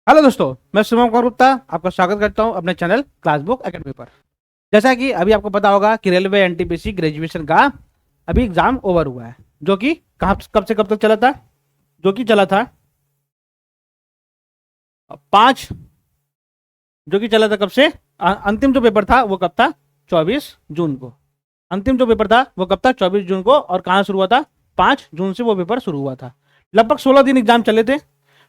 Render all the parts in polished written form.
Hello दोस्तों, मैं शुभम कौर गुप्ता आपका स्वागत करता हूं अपने चैनल क्लास बुक एकेडमी पर। जैसा कि अभी आपको पता होगा कि रेलवे एनटीपीसी ग्रेजुएशन का अभी एग्जाम ओवर हुआ है, जो कि कब से कब तक चला था, जो कि चला था 5, जो कि चला था कब से अंतिम जो पेपर था वो कब था 24 जून को। अंतिम जो पेपर था वो कब था 24 जून को, और कहाँ शुरू हुआ था 5 जून से वो पेपर शुरू हुआ था। लगभग 16 दिन एग्जाम चले थे।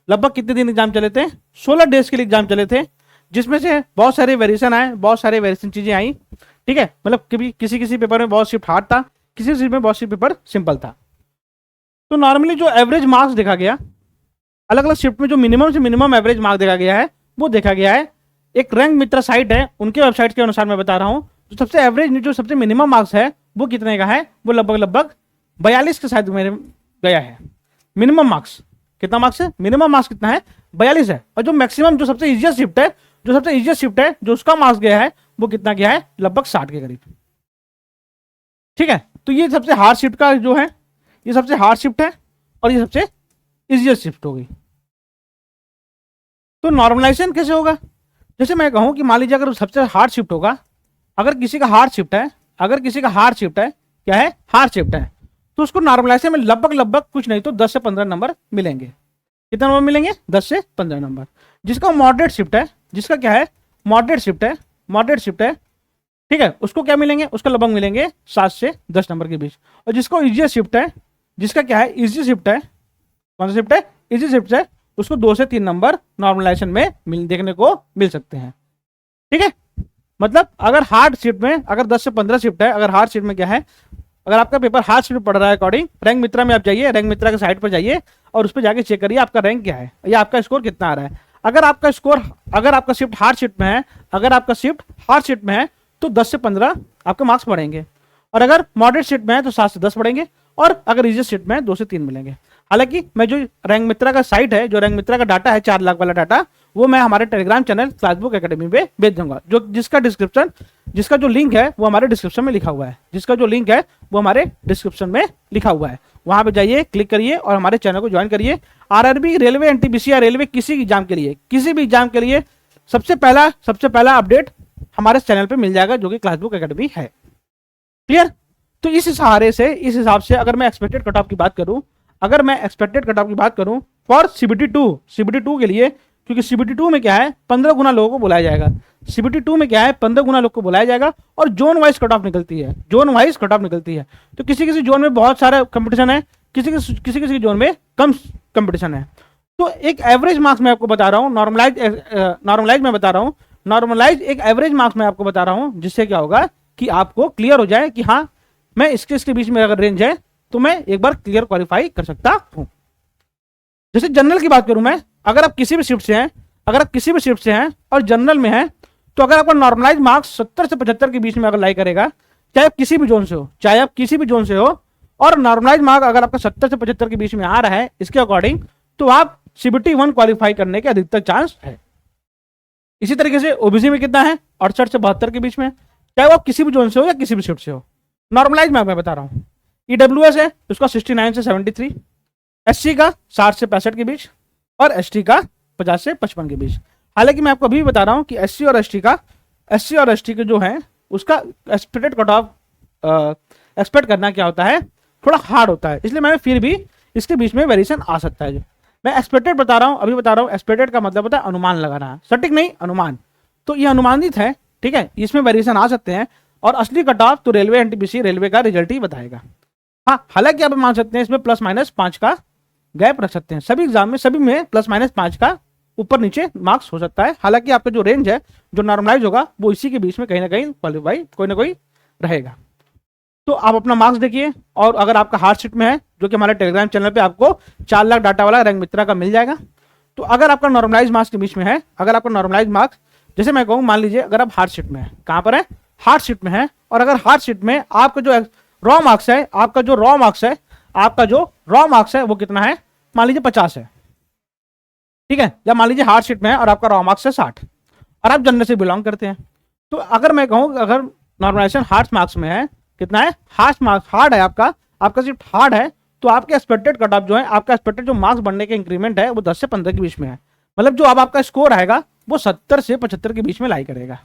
लगभग कितने दिन एग्जाम चले थे? 16 डेज के लिए एग्जाम चले थे, जिसमें से बहुत सारे वेरिएशन आए, बहुत सारे वेरिएशन चीजें आई। ठीक है, मतलब कभी किसी किसी पेपर में बहुत शिफ्ट हार्ड था, किसी किसी में बहुत सी पेपर सिंपल था। तो नॉर्मली जो एवरेज मार्क्स देखा गया अलग अलग शिफ्ट में, जो मिनिमम से मिनिमम एवरेज मार्क देखा गया है वो देखा गया है एक रैंक मित्रा साइट है, उनके वेबसाइट के अनुसार मैं बता रहा हूँ। जो सबसे एवरेज, जो सबसे मिनिमम मार्क्स है वो कितने का है? वो लगभग 42 के साथ मेरे गया है। मिनिमम मार्क्स कितना मार्क्स है? मिनिमम मार्क्स कितना है? 42 है। और जो मैक्सिमम, जो सबसे इजीएस्ट शिफ्ट है, जो उसका मार्क्स गया है वो कितना गया है? लगभग 60 के करीब। ठीक है, तो ये सबसे हार्ड शिफ्ट का जो है, ये सबसे हार्ड शिफ्ट है और ये सबसे इजीएस्ट शिफ्ट हो गई। तो नॉर्मलाइजेशन कैसे होगा? जैसे मैं कहूं कि मान लीजिए अगर सबसे हार्ड शिफ्ट होगा, अगर किसी का हार्ड शिफ्ट है, क्या है? हार्ड शिफ्ट है, तो उसको नॉर्मलाइजेशन में लगभग कुछ नहीं तो 10 से 15 नंबर मिलेंगे। कितने नंबर मिलेंगे? 10 से 15 नंबर। जिसका मॉडरेट शिफ्ट है, जिसका क्या है? मॉडरेट शिफ्ट है, ठीक है, उसको क्या मिलेंगे? उसका लगभग मिलेंगे 7 से 10 नंबर के बीच। और जिसको इजी शिफ्ट है, जिसका क्या है? इजी शिफ्ट है। कौन सा शिफ्ट है? इजी शिफ्ट है, उसको 2 से 3 नंबर नॉर्मलाइजेशन में देखने को मिल सकते हैं। ठीक है, मतलब अगर हार्ड शिफ्ट में अगर 10 से 15 शिफ्ट है, अगर हार्ड शिफ्ट में क्या है, अगर आपका पेपर हार्ड शिफ्ट पड़ रहा है अकॉर्डिंग रैंक मित्रा में आप जाइए, रैंक मित्रा के साइट पर जाइए और उस पर जाके चेक करिए आपका रैंक क्या है या आपका स्कोर कितना आ रहा है। अगर आपका शिफ्ट हार्ड शिफ्ट में है, तो 10 से 15 आपके मार्क्स बढ़ेंगे। और अगर मॉडरेट शिफ्ट में है तो 7 से 10 बढ़ेंगे। और अगर इजी शिफ्ट में है 2 से 3 मिलेंगे। हालांकि मैं जो रैंक मित्रा का साइट है, जो रैंक मित्रा का डाटा है 4 लाख वाला डाटा, वो मैं हमारे Telegram channel class book academy पे भेज दूंगा, जिसका जो लिंक है वो हमारे डिस्क्रिप्शन में लिखा हुआ है। वहां पे जाइए, क्लिक करिए और हमारे चैनल को ज्वाइन करिए। आरआरबी, रेलवे, एनटीपीसी या रेलवे किसी भी एग्जाम के लिए सबसे पहला अपडेट हमारे चैनल पे मिल जाएगा, जो कि क्लास बुक एकेडमी है। क्लियर? तो इस हिसाब से अगर मैं एक्सपेक्टेड कट ऑफ की बात करूं, फॉर सीबीटी टू के लिए, क्योंकि सीबीटी 2 में क्या है, 15 गुना लोगों को बुलाया जाएगा। और जोन वाइज कट ऑफ निकलती है। तो किसी जोन में बहुत सारा कंपटीशन है, किसी जोन में कम कंपटीशन है। तो एक एवरेज मार्क्स मैं आपको बता रहा हूं, नॉर्मलाइज एक एवरेज मार्क्स मैं आपको बता रहा हूं, जिससे क्या होगा कि आपको क्लियर हो जाए कि हाँ, मैं इसके बीच में अगर रेंज है तो मैं एक बार क्लियर क्वालिफाई कर सकता हूं। जैसे जनरल की बात करूं मैं, अगर आप किसी भी शिफ्ट से हैं और जनरल में हैं, तो अगर आपका नॉर्मलाइज मार्क्स 70 से 75 के बीच में अगर लाई करेगा, चाहे आप किसी भी जोन से हो, और नॉर्मलाइज मार्क अगर आपका 70 से 75 के बीच में आ रहा है इसके अकॉर्डिंग, तो आप सीबीटी 1 क्वालिफाई करने के अधिकतर चांस है। इसी तरीके से ओबीसी में कितना है? 68 से 72 के बीच में, चाहे आप किसी भी जोन से हो या किसी भी शिफ्ट से हो। नॉर्मलाइज मार्क मैं बता रहा हूं। ईडब्ल्यूएस है, उसका 69 से 73, एससी का 60 से 65 के बीच, और एसटी का 50 से 55 के बीच। हालांकि मैं आपको अभी बता रहा हूं कि एससी और एसटी के जो है, उसका एक्सपेक्टेड कट ऑफ एक्सपेक्ट करना क्या होता है, थोड़ा हार्ड होता है। इसलिए मैं फिर भी इसके बीच में वेरिएशन आ सकता है। मैं एक्सपेक्टेड बता रहा हूं, एक्सपेक्टेड का मतलब होता है अनुमान लगाना, सटीक नहीं, अनुमान। तो ये अनुमानित है, ठीक है, इसमें वेरिएशन आ सकते हैं। और असली कट ऑफ तो रेलवे, एनटीपीसी, रेलवे का रिजल्ट ही बताएगा। हाँ, हालांकि आप मान सकते हैं इसमें +- 5 का गैप रख सकते हैं। सभी एग्जाम में, सभी में +- 5 का ऊपर नीचे मार्क्स हो सकता है। हालांकि आपका जो रेंज है, जो नॉर्मलाइज होगा, वो इसी के बीच में कहीं ना कहीं क्वालिफाई कोई ना कोई रहेगा। तो आप अपना मार्क्स देखिए, और अगर आपका हार्ड शिफ्ट में है, जो कि हमारे टेलीग्राम चैनल पे आपको 4 लाख डाटा वाला रैंक मित्रा का मिल जाएगा। तो अगर आपका नॉर्मलाइज मार्क्स के बीच में है, जैसे मैं कहूँ, मान लीजिए अगर आप हार्ड शिफ्ट में है, कहां पर है? हार्ड शिफ्ट में है। और अगर हार्ड शिफ्ट में आपका जो रॉ मार्क्स है, वो कितना है? मान लीजिए 50 है, ठीक है, या मान लीजिए हार्ड शिफ्ट में है और आपका रॉ मार्क्स है 60, और आप जनरल से बिलोंग करते हैं। तो अगर मैं कहूं, अगर नॉर्मलाइजेशन हार्ड मार्क्स में है, कितना है? हार्ड है, आपका शिफ्ट हार्ड है, तो आपके एक्सपेक्टेड कट ऑफ जो है, आपका एक्सपेक्टेड जो मार्क्स बढ़ने के इंक्रीमेंट है, वो 10 से 15 के बीच में है। मतलब जो अब आपका स्कोर आएगा वो 70 से 75 के बीच में लाई करेगा।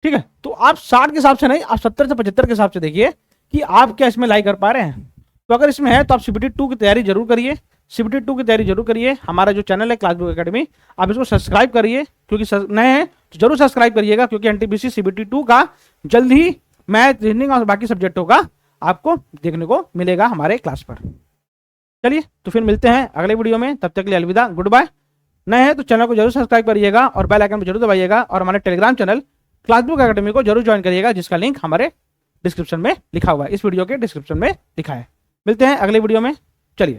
ठीक है, तो आप 60 के हिसाब से नहीं, आप 70 से 75 के हिसाब से देखिए कि आप क्या इसमें लाई कर पा रहे हैं। तो अगर इसमें है तो आप CBT 2 की तैयारी जरूर करिए, CBT 2 की तैयारी जरूर करिए। हमारा जो चैनल है क्लासबुक एकेडमी, आप इसको सब्सक्राइब करिए, क्योंकि नए हैं तो जरूर सब्सक्राइब करिएगा, क्योंकि NTPC CBT 2 का जल्द ही मैथ, रीजनिंग और बाकी सब्जेक्टों का आपको देखने को मिलेगा हमारे क्लास पर। चलिए तो फिर मिलते हैं अगले वीडियो में, तब तक के लिए अलविदा, गुड बाय। नए हैं तो चैनल को जरूर सब्सक्राइब करिएगा और बेल आइकन को जरूर दबाइएगा, और हमारे टेलीग्राम चैनल क्लासबुक एकेडमी को जरूर ज्वाइन करिएगा, जिसका लिंक हमारे डिस्क्रिप्शन में लिखा हुआ है, इस वीडियो के डिस्क्रिप्शन में लिखा है। मिलते हैं अगले वीडियो में, चलिए।